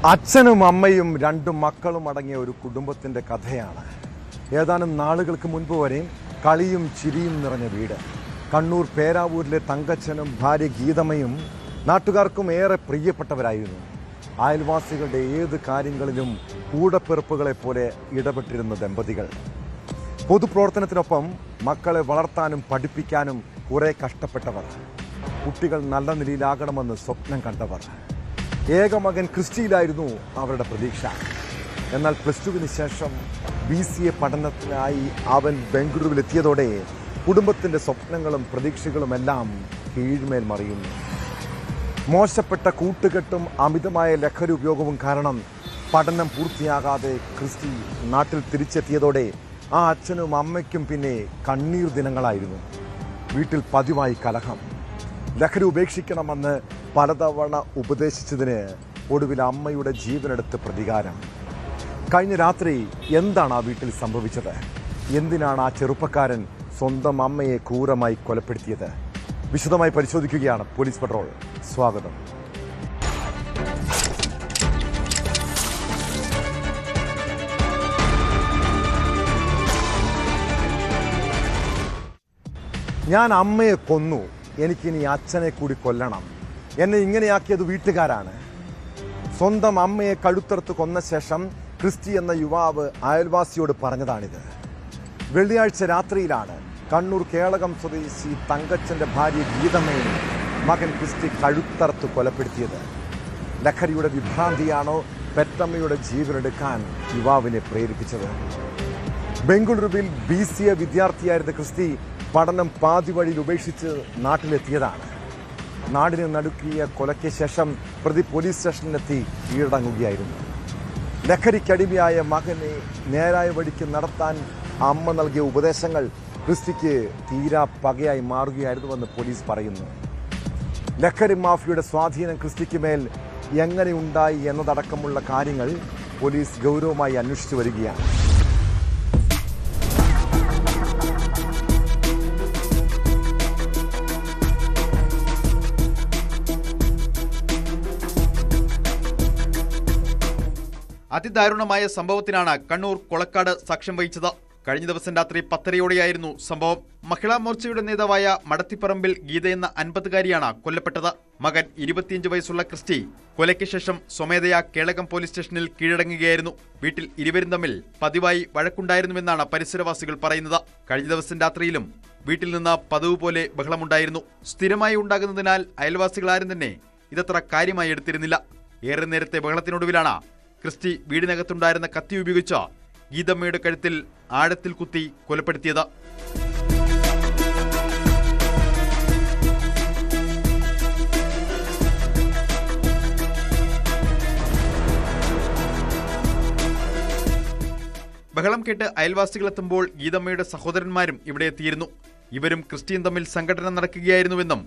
അച്ഛനും അമ്മയും രണ്ടു മക്കളും അടങ്ങിയ ഒരു കുടുംബത്തിൻ്റെ കഥയാണ്. ഏതാനും നാളുകൾക്ക് മുൻപ് വരെ കളിയും ചിരിയും നിറഞ്ഞ വീട്. കണ്ണൂർ പേരാവൂരിലെ തങ്കച്ചനും ഭാര്യ ഗീതമ്മയും നാട്ടുകാർക്കും ഏറെ പ്രിയപ്പെട്ടവരായിരുന്നു. അയൽവാസികളുടെ ഏത് കാര്യങ്ങളിലും കൂടപ്പിറപ്പുകളെ പോലെ ഇടപെട്ടിരുന്ന ദമ്പതികൾ. പൊതുപ്രവർത്തനത്തിനൊപ്പം മക്കളെ വളർത്താനും പഠിപ്പിക്കാനും കുറെ കഷ്ടപ്പെട്ടവർ. കുട്ടികൾ നല്ല നിലയിലാകണമെന്ന് സ്വപ്നം കണ്ടവർ. ഏക മകൻ ക്രിസ്റ്റിയിലായിരുന്നു അവരുടെ പ്രതീക്ഷ. എന്നാൽ +2 ശേഷം BCA പഠനത്തിനായി അവൻ ബംഗളൂരുവിലെത്തിയതോടെ കുടുംബത്തിൻ്റെ സ്വപ്നങ്ങളും പ്രതീക്ഷകളുമെല്ലാം കീഴ്മേൽ മറിയുന്നു. മോശപ്പെട്ട കൂട്ടുകെട്ടും അമിതമായ ലഹരി ഉപയോഗവും കാരണം പഠനം പൂർത്തിയാകാതെ ക്രിസ്റ്റി നാട്ടിൽ തിരിച്ചെത്തിയതോടെ ആ അച്ഛനും അമ്മയ്ക്കും പിന്നെ കണ്ണീർ ദിനങ്ങളായിരുന്നു. വീട്ടിൽ പതിവായി കലഹം. ലഹരി ഉപേക്ഷിക്കണമെന്ന് പലതവണ ഉപദേശിച്ചതിന് ഒടുവിൽ അമ്മയുടെ ജീവനെടുത്ത് പ്രതികാരം. കഴിഞ്ഞ രാത്രി എന്താണ് ആ വീട്ടിൽ സംഭവിച്ചത്? എന്തിനാണ് ആ ചെറുപ്പക്കാരൻ സ്വന്തം അമ്മയെ ക്രൂരമായി കൊലപ്പെടുത്തിയത്? വിശദമായി പരിശോധിക്കുകയാണ് പോലീസ് പട്രോൾ. സ്വാഗതം. ഞാൻ അമ്മയെ കൊന്നു, എനിക്കിനി അച്ഛനെ കൂടി കൊല്ലണം. എന്നെ ഇങ്ങനെയാക്കിയത് വീട്ടുകാരാണ്. സ്വന്തം അമ്മയെ കഴുത്തറുത്ത് കൊന്ന ശേഷം ക്രിസ്റ്റി എന്ന യുവാവ് അയൽവാസിയോട് പറഞ്ഞതാണിത്. വെള്ളിയാഴ്ച രാത്രിയിലാണ് കണ്ണൂർ കേളകം സ്വദേശി തങ്കച്ചൻ്റെ ഭാര്യ ഗീതമ്മയെ മകൻ ക്രിസ്റ്റി കഴുത്തറുത്ത് കൊലപ്പെടുത്തിയത്. ലഹരിയുടെ വിഭ്രാന്തിയാണോ പെറ്റമ്മയുടെ ജീവനെടുക്കാൻ യുവാവിനെ പ്രേരിപ്പിച്ചത്? ബംഗളൂരുവിൽ BCA വിദ്യാർത്ഥിയായിരുന്ന ക്രിസ്റ്റി പഠനം പാതി വഴിയിൽ ഉപേക്ഷിച്ച് നാട്ടിലെത്തിയതാണ്. നാടിനെ നടുക്കിയ കൊലയ്ക്ക് ശേഷം പ്രതി പോലീസ് സ്റ്റേഷനിലെത്തി കീഴടങ്ങുകയായിരുന്നു. ലഹരിക്കടിമയായ മകനെ നേരായ വഴിക്ക് നടത്താൻ അമ്മ നൽകിയ ഉപദേശങ്ങൾ ക്രിസ്റ്റിക്ക് തീരാ പകയായി മാറുകയായിരുന്നുവെന്ന് പോലീസ് പറയുന്നു. ലഹരി മാഫിയയുടെ സ്വാധീനം ക്രിസ്റ്റിക്ക് മേൽ എങ്ങനെയുണ്ടായി എന്നതടക്കമുള്ള കാര്യങ്ങൾ പോലീസ് ഗൗരവമായി അന്വേഷിച്ചു വരികയാണ്. അതിദാരുണമായ സംഭവത്തിനാണ് കണ്ണൂർ കൊളക്കാട് സാക്ഷ്യം വഹിച്ചത്. കഴിഞ്ഞ ദിവസം രാത്രി 10:30യോടെയായിരുന്നു സംഭവം. മഹിളാ മോർച്ചയുടെ നേതാവായ മടത്തിപ്പറമ്പിൽ ഗീത എന്ന 50-കാരിയാണ് കൊല്ലപ്പെട്ടത്. മകൻ 25 വയസ്സുള്ള ക്രിസ്റ്റി കൊലയ്ക്ക് ശേഷം സ്വമേധയാ കേളകം പോലീസ് സ്റ്റേഷനിൽ കീഴടങ്ങുകയായിരുന്നു. വീട്ടിൽ ഇരുവരും തമ്മിൽ പതിവായി വഴക്കുണ്ടായിരുന്നുവെന്നാണ് പരിസരവാസികൾ പറയുന്നത്. കഴിഞ്ഞ ദിവസം രാത്രിയിലും വീട്ടിൽ നിന്ന് പതിവ് പോലെ ബഹളമുണ്ടായിരുന്നു. സ്ഥിരമായി ഉണ്ടാകുന്നതിനാൽ അയൽവാസികളാരും തന്നെ ഇതത്ര കാര്യമായി എടുത്തിരുന്നില്ല. ഏറെ നേരത്തെ ബഹളത്തിനൊടുവിലാണ് ക്രിസ്റ്റി വീടിനകത്തുണ്ടായിരുന്ന കത്തി ഉപയോഗിച്ച് ഗീതമ്മയുടെ കഴുത്തിൽ ആഴത്തിൽ കുത്തി കൊലപ്പെടുത്തിയത്. ബഹളം കേട്ട് അയൽവാസികളെത്തുമ്പോൾ ഗീതമ്മയുടെ സഹോദരന്മാരും ഇവിടെ എത്തിയിരുന്നു. ഇവരും ക്രിസ്റ്റിയും തമ്മിൽ സംഘടന നടക്കുകയായിരുന്നുവെന്നും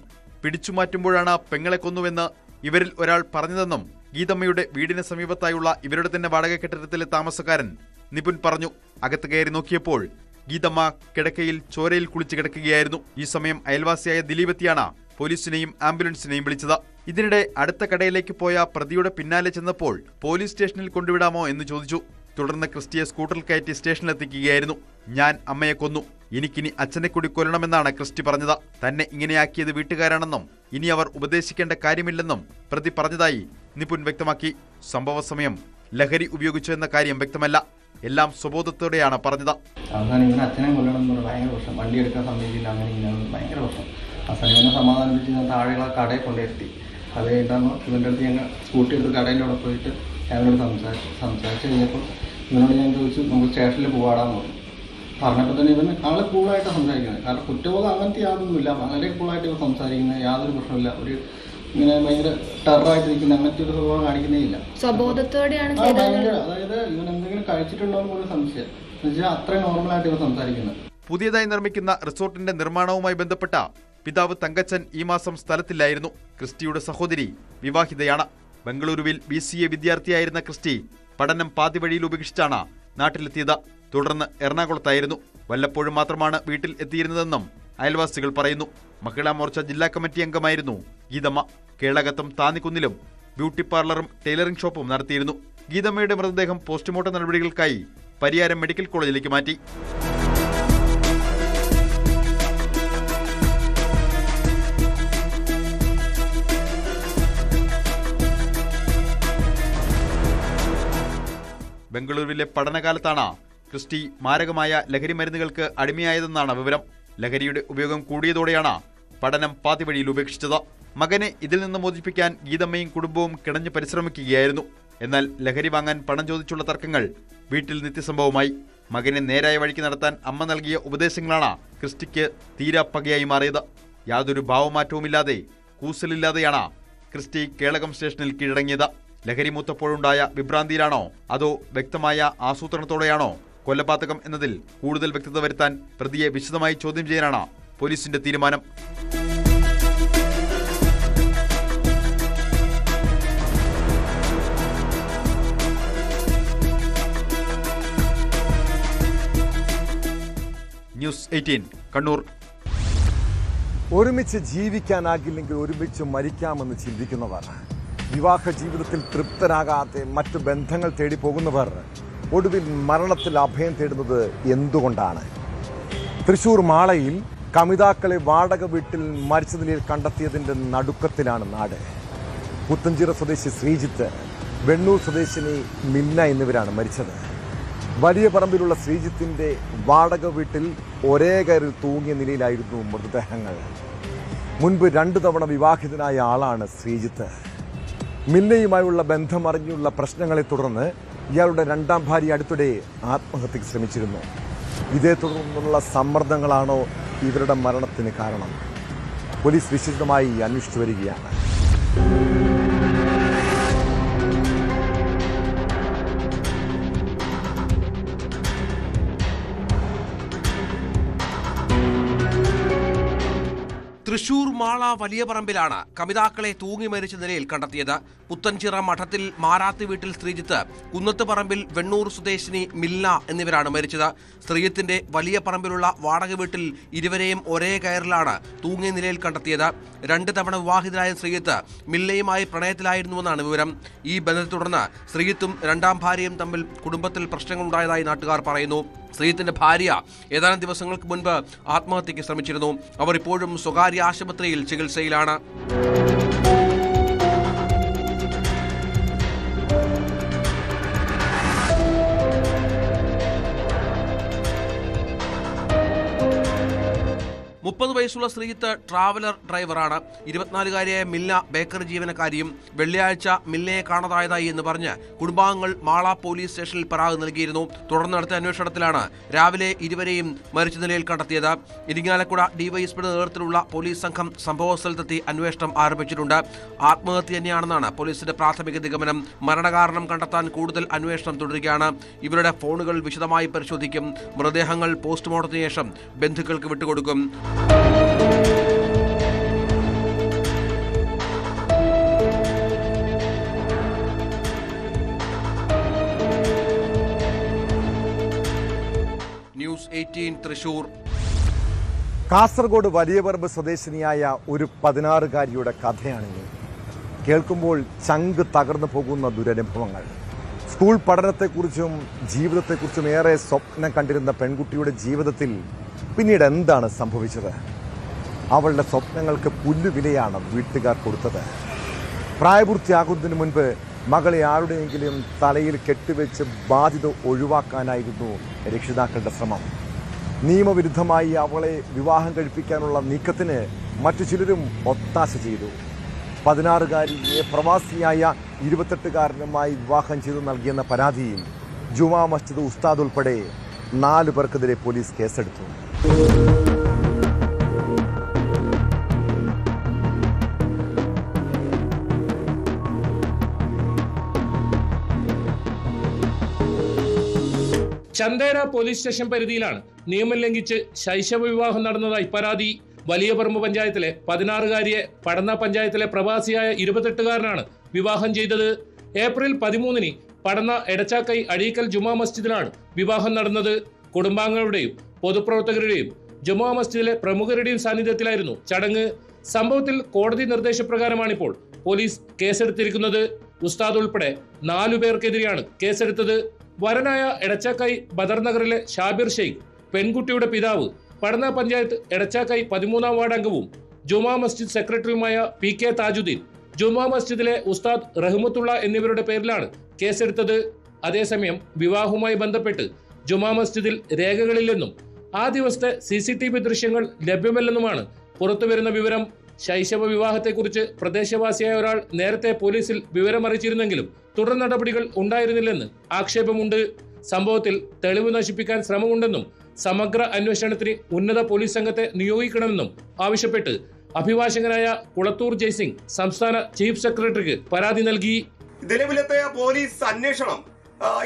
പിടിച്ചുമാറ്റുമ്പോഴാണ് പെങ്ങളെ കൊന്നുവെന്ന് ഇവരിൽ ഒരാൾ പറഞ്ഞതെന്നും ഗീതമ്മയുടെ വീടിന് സമീപത്തായുള്ള ഇവരുടെ തന്നെ വാടക കെട്ടിടത്തിലെ താമസക്കാരൻ നിപുൻ പറഞ്ഞു. അകത്ത് കയറി നോക്കിയപ്പോൾ ഗീതമ്മ കിടക്കയിൽ ചോരയിൽ കുളിച്ച് കിടക്കുകയായിരുന്നു. ഈ സമയം അയൽവാസിയായ ദിലീപെത്തിയാണ് പോലീസിനെയും ആംബുലൻസിനെയും വിളിച്ചത്. ഇതിനിടെ അടുത്ത കടയിലേക്ക് പോയ പ്രതിയുടെ പിന്നാലെ ചെന്നപ്പോൾ പോലീസ് സ്റ്റേഷനിൽ കൊണ്ടുവിടാമോ എന്ന് ചോദിച്ചു. തുടർന്ന് ക്രിസ്റ്റിയെ സ്കൂട്ടറിൽ കയറ്റി സ്റ്റേഷനിലെത്തിക്കുകയായിരുന്നു. ഞാൻ അമ്മയെ കൊന്നു, എനിക്കിനി അച്ഛനെ കൂടി കൊല്ലണമെന്നാണ് ക്രിസ്റ്റി പറഞ്ഞത്. തന്നെ ഇങ്ങനെയാക്കിയത് വീട്ടുകാരാണെന്നും ഇനി അവർ ഉപദേശിക്കേണ്ട കാര്യമില്ലെന്നും പ്രതി പറഞ്ഞതായി നിപുൻ വ്യക്തമാക്കി. സംഭവ സമയം ലഹരി ഉപയോഗിച്ചു എന്ന കാര്യം വ്യക്തമല്ല. എല്ലാം സ്വബോധത്തോടെയാണ് പറഞ്ഞത്. അവസാനം ഇവനെ അച്ഛനെ കൊല്ലണം എന്ന് പറഞ്ഞാൽ ഭയങ്കര പ്രശ്നം. വണ്ടി എടുക്കാൻ സമ്മതിക്കില്ല, അങ്ങനെ ഇങ്ങനെ ഭയങ്കര പ്രശ്നം. അവസാനം ഇവനെ സമാധാനിപ്പിച്ച് ഞാൻ താഴെയുള്ള കടയിൽ കൊണ്ടുവരുത്തി. അത് കഴിഞ്ഞാൽ ഇവൻ്റെ അടുത്ത് ഞങ്ങൾ സ്കൂട്ടി എടുത്ത് കടേൻ്റെ അവിടെ പോയിട്ട് ഞങ്ങളോട് സംസാരിച്ച് കഴിഞ്ഞപ്പോൾ ഇവനോട് ഞാൻ ചോദിച്ചു നമുക്ക് സ്റ്റേഷനിൽ പോകാടാന്ന് പറഞ്ഞു. പറഞ്ഞപ്പോൾ തന്നെ ഇവൻ ആളെ കൂളായിട്ടാണ് സംസാരിക്കുന്നത്. കാരണം കുറ്റബോധം അങ്ങനത്തെ യാതൊന്നുമില്ല. വളരെ കൂളായിട്ട് ഇവൻ സംസാരിക്കുന്നത്, യാതൊരു പ്രശ്നമില്ല. ഒരു ഇങ്ങനെ ഭയങ്കര ടെററായിട്ട് ഇരിക്കുന്ന അങ്ങനത്തെ ഒരു സ്വഭാവം കാണിക്കുന്നേ ഇല്ല. സ്വബോധത്തോടെയാണ് അതായത് ഇവൻ എന്തെങ്കിലും കഴിച്ചിട്ടുണ്ടോ എന്ന് പോലും സംശയം. എന്നുവെച്ചാൽ അത്ര നോർമലായിട്ട് ഇവൻ സംസാരിക്കുന്നത്. പുതിയതായി നിർമ്മിക്കുന്ന റിസോർട്ടിന്റെ നിർമ്മാണവുമായി ബന്ധപ്പെട്ട പിതാവ് തങ്കച്ചൻ ഈ മാസം സ്ഥലത്തില്ലായിരുന്നു. ക്രിസ്റ്റിയുടെ സഹോദരി വിവാഹിതയാണ്. ബംഗളൂരുവിൽ BCA വിദ്യാർത്ഥിയായിരുന്ന ക്രിസ്റ്റി പഠനം പാതി വഴിയിൽ ഉപേക്ഷിച്ചാണ് നാട്ടിലെത്തിയത്. തുടർന്ന് എറണാകുളത്തായിരുന്നു. വല്ലപ്പോഴും മാത്രമാണ് വീട്ടിൽ എത്തിയിരുന്നതെന്നും അയൽവാസികൾ പറയുന്നു. മഹിളാ മോർച്ച ജില്ലാ കമ്മിറ്റി അംഗമായിരുന്നു ഗീതമ്മ. കേളകത്തും താന്നിക്കുന്നിലും ബ്യൂട്ടി പാർലറും ടൈലറിംഗ് ഷോപ്പും നടത്തിയിരുന്നു. ഗീതമ്മയുടെ മൃതദേഹം പോസ്റ്റ്മോർട്ടം നടപടികൾക്കായി പരിയാരം മെഡിക്കൽ കോളേജിലേക്ക് മാറ്റി. ബംഗളൂരുവിലെ പഠനകാലത്താണ് ക്രിസ്റ്റി മാരകമായ ലഹരി മരുന്നുകൾക്ക് അടിമയായതെന്നാണ് വിവരം. ലഹരിയുടെ ഉപയോഗം കൂടിയതോടെയാണ് പഠനം പാതിവഴിയിൽ ഉപേക്ഷിച്ചത്. മകനെ ഇതിൽ നിന്ന് മോചിപ്പിക്കാൻ ഗീതമ്മയും കുടുംബവും കിണഞ്ഞു പരിശ്രമിക്കുകയായിരുന്നു. എന്നാൽ ലഹരി വാങ്ങാൻ പണം ചോദിച്ചുള്ള തർക്കങ്ങൾ വീട്ടിൽ നിത്യസംഭവമായി. മകനെ നേരായ വഴിക്ക് നടത്താൻ അമ്മ നൽകിയ ഉപദേശങ്ങളാണ് ക്രിസ്റ്റിക്ക് തീരാപ്പകയായി മാറിയത്. യാതൊരു ഭാവമാറ്റവുമില്ലാതെ കൂസലില്ലാതെയാണ് ക്രിസ്റ്റി കേളകം സ്റ്റേഷനിൽ കീഴടങ്ങിയത്. ലഹരി മൂത്തപ്പോഴുണ്ടായ വിഭ്രാന്തിയിലാണോ അതോ വ്യക്തമായ ആസൂത്രണത്തോടെയാണോ കൊലപാതകം എന്നതിൽ കൂടുതൽ വ്യക്തത വരുത്താൻ പ്രതിയെ വിശദമായി ചോദ്യം ചെയ്യാനാണ് പോലീസിന്റെ തീരുമാനം. ന്യൂസ് 18 കണ്ണൂർ. ഒരുമിച്ച് ജീവിക്കാനാകില്ലെങ്കിൽ ഒരുമിച്ച് മരിക്കാമെന്ന് ചിന്തിക്കുന്നവർ, വിവാഹ ജീവിതത്തിൽ തൃപ്തരാകാതെ മറ്റു ബന്ധങ്ങൾ തേടി പോകുന്നവർ ഒടുവിൽ മരണത്തിൽ അഭയം തേടുന്നത് എന്തുകൊണ്ടാണ്? തൃശൂർ മാളയിൽ കമിതാക്കളെ വാടക വീട്ടിൽ മരിച്ച നിലയിൽ കണ്ടെത്തിയതിൻ്റെ നടുക്കത്തിലാണ് നാട്. പുത്തഞ്ചിറ സ്വദേശി ശ്രീജിത്ത്, വെണ്ണൂർ സ്വദേശിനി മിന്ന എന്നിവരാണ് മരിച്ചത്. വലിയ പറമ്പിലുള്ള ശ്രീജിത്തിന്റെ വാടക വീട്ടിൽ ഒരേ കയറിൽ തൂങ്ങിയ നിലയിലായിരുന്നു മൃതദേഹങ്ങൾ. മുൻപ് 2 തവണ വിവാഹിതനായ ആളാണ് ശ്രീജിത്ത്. മിന്നയുമായുള്ള ബന്ധമറിഞ്ഞുള്ള പ്രശ്നങ്ങളെ തുടർന്ന് ഇയാളുടെ 2ാം ഭാര്യ അടുത്തിടെ ആത്മഹത്യക്ക് ശ്രമിച്ചിരുന്നു. ഇതേ തുടർന്നുള്ള സമ്മർദ്ദങ്ങളാണോ ഇവരുടെ മരണത്തിന് കാരണം? പോലീസ് വിശദമായി അന്വേഷിച്ചു വരികയാണ്. തൃശൂർ മാള വലിയ പറമ്പിലാണ് കമിതാക്കളെ തൂങ്ങി മരിച്ച നിലയിൽ കണ്ടെത്തിയത്. പുത്തൻചിറ മഠത്തിൽ മാരാത്ത് വീട്ടിൽ ശ്രീജിത്ത്, കുന്നത്ത് പറമ്പിൽ വെണ്ണൂർ സ്വദേശിനി മില്ല എന്നിവരാണ് മരിച്ചത്. ശ്രീജിത്തിന്റെ വലിയ പറമ്പിലുള്ള വാടക വീട്ടിൽ ഇരുവരെയും ഒരേ കയറിലാണ് തൂങ്ങിയ നിലയിൽ കണ്ടെത്തിയത്. 2 തവണ വിവാഹിതനായ ശ്രീജിത്ത് മില്ലയുമായി പ്രണയത്തിലായിരുന്നുവെന്നാണ് വിവരം. ഈ ബന്ധത്തെ തുടർന്ന് ശ്രീജിത്തും 2ാം ഭാര്യയും തമ്മിൽ കുടുംബത്തിൽ പ്രശ്നങ്ങളുണ്ടായതായി നാട്ടുകാർ പറയുന്നു. ശ്രീജിത്തിന്റെ ഭാര്യ ഏതാനും ദിവസങ്ങൾക്ക് മുൻപ് ആത്മഹത്യക്ക് ശ്രമിച്ചിരുന്നു. അവർ ഇപ്പോഴും സ്വകാര്യ ആശുപത്രിയിൽ ചികിത്സയിലാണ്. മുപ്പത് വയസ്സുള്ള ശ്രീജിത്ത് ട്രാവലർ ഡ്രൈവറാണ്. 24-കാരിയായ മില്ല ബേക്കറി ജീവനക്കാരിയും. വെള്ളിയാഴ്ച മില്ലയെ കാണാതായതായി എന്ന് പറഞ്ഞ് കുടുംബാംഗങ്ങൾ മാള പോലീസ് സ്റ്റേഷനിൽ പരാതി നൽകിയിരുന്നു. തുടർന്ന് നടത്തിയ അന്വേഷണത്തിലാണ് രാവിലെ ഇരുവരെയും മരിച്ച നിലയിൽ കണ്ടെത്തിയത്. ഇരിങ്ങാലക്കുട ഡിവൈഎസ്പിയുടെ നേതൃത്വത്തിലുള്ള പോലീസ് സംഘം സംഭവസ്ഥലത്തെത്തി അന്വേഷണം ആരംഭിച്ചിട്ടുണ്ട്. ആത്മഹത്യ തന്നെയാണെന്നാണ് പോലീസിന്റെ പ്രാഥമിക നിഗമനം. മരണകാരണം കണ്ടെത്താൻ കൂടുതൽ അന്വേഷണം തുടരുകയാണ്. ഇവരുടെ ഫോണുകൾ വിശദമായി പരിശോധിക്കും. മൃതദേഹങ്ങൾ പോസ്റ്റ്മോർട്ടത്തിന് ശേഷം ബന്ധുക്കൾക്ക് വിട്ടുകൊടുക്കും. ന്യൂസ് 18 തൃശൂർ. കാസർഗോഡ് വലിയപറമ്പ് സ്വദേശിനിയായ ഒരു 16-കാരിയുടെ കഥയാണിത്. കേൾക്കുമ്പോൾ ചങ്ക് തകർന്നു പോകുന്ന ദുരനുഭവങ്ങൾ. സ്കൂൾ പഠനത്തെക്കുറിച്ചും ജീവിതത്തെക്കുറിച്ചും ഏറെ സ്വപ്നം കണ്ടിരുന്ന പെൺകുട്ടിയുടെ ജീവിതത്തിൽ പിന്നീട് എന്താണ് സംഭവിച്ചത്? അവളുടെ സ്വപ്നങ്ങൾക്ക് പുല്ലുവിലയാണ് വീട്ടുകാർ കൊടുത്തത്. പ്രായപൂർത്തിയാകുന്നതിന് മുൻപ് മകളെ ആരുടെയെങ്കിലും തലയിൽ കെട്ടിവെച്ച് ബാധ്യത ഒഴിവാക്കാനായിരുന്നു രക്ഷിതാക്കളുടെ ശ്രമം. നിയമവിരുദ്ധമായി അവളെ വിവാഹം കഴിപ്പിക്കാനുള്ള നീക്കത്തിന് മറ്റു ചിലരും ഒത്താശ ചെയ്തു. 16-കാരിയെ പ്രവാസിയായ 28-കാരനുമായി വിവാഹം ചെയ്തു നൽകിയെന്ന പരാതിയിൽ ജുമാ മസ്ജിദ് ഉസ്താദ് ഉൾപ്പെടെ 4 പേർക്കെതിരെ പോലീസ് കേസെടുത്തു. ചന്ദേര പോലീസ് സ്റ്റേഷൻ പരിധിയിലാണ് നിയമം ലംഘിച്ച് ശൈശവ വിവാഹം നടന്നതായി പരാതി. വലിയപറമ്പ് പഞ്ചായത്തിലെ 16-കാരിയെ പടന്ന പഞ്ചായത്തിലെ പ്രവാസിയായ 28-കാരനാണ് വിവാഹം ചെയ്തത്. ഏപ്രിൽ 13-ന് പടന്ന എടച്ചാക്കൈ അഴീക്കൽ ജുമാ മസ്ജിദിലാണ് വിവാഹം നടന്നത്. കുടുംബാംഗങ്ങളുടെയും പൊതുപ്രവർത്തകരുടെയും ജുമാ മസ്ജിദിലെ പ്രമുഖരുടെയും സാന്നിധ്യത്തിലായിരുന്നു ചടങ്ങ്. സംഭവത്തിൽ കോടതി നിർദ്ദേശപ്രകാരമാണിപ്പോൾ പോലീസ് കേസെടുത്തിരിക്കുന്നത്. ഉസ്താദ് ഉൾപ്പെടെ 4 പേർക്കെതിരെയാണ് കേസെടുത്തത്. വരനായ എടച്ചാക്കൈ ബദർ നഗറിലെ ഷാബിർ ഷെയ്ഖ്, പെൺകുട്ടിയുടെ പിതാവ്, പടന്ന പഞ്ചായത്ത് എടച്ചാക്കൈ 13-ാം വാർഡ് അംഗവും ജുമാ മസ്ജിദ് സെക്രട്ടറിയുമായ PK താജുദ്ദീൻ, ജുമാ മസ്ജിദിലെ ഉസ്താദ് റഹ്മത്തുള്ള എന്നിവരുടെ പേരിലാണ് കേസെടുത്തത്. അതേസമയം വിവാഹവുമായി ബന്ധപ്പെട്ട് ജുമാ മസ്ജിദിൽ രേഖകളില്ലെന്നും ആ ദിവസത്തെ CCTV ദൃശ്യങ്ങൾ ലഭ്യമല്ലെന്നുമാണ് പുറത്തുവരുന്ന വിവരം. ശൈശവ വിവാഹത്തെക്കുറിച്ച് പ്രദേശവാസിയായ ഒരാൾ നേരത്തെ പോലീസിൽ വിവരമറിയിച്ചിരുന്നെങ്കിലും തുടർ നടപടികൾ ഉണ്ടായിരുന്നില്ലെന്ന് ആക്ഷേപമുണ്ട്. സംഭവത്തിൽ തെളിവ് നശിപ്പിക്കാൻ ശ്രമമുണ്ടെന്നും സമഗ്ര അന്വേഷണത്തിന് ഉന്നത പോലീസ് സംഘത്തെ നിയോഗിക്കണമെന്നും ആവശ്യപ്പെട്ട് അഭിഭാഷകനായ കുളത്തൂർ ജയ്സിംഗ് സംസ്ഥാന ചീഫ് സെക്രട്ടറിക്ക് പരാതി നൽകി. നിലവിലത്തെ പോലീസ് അന്വേഷണം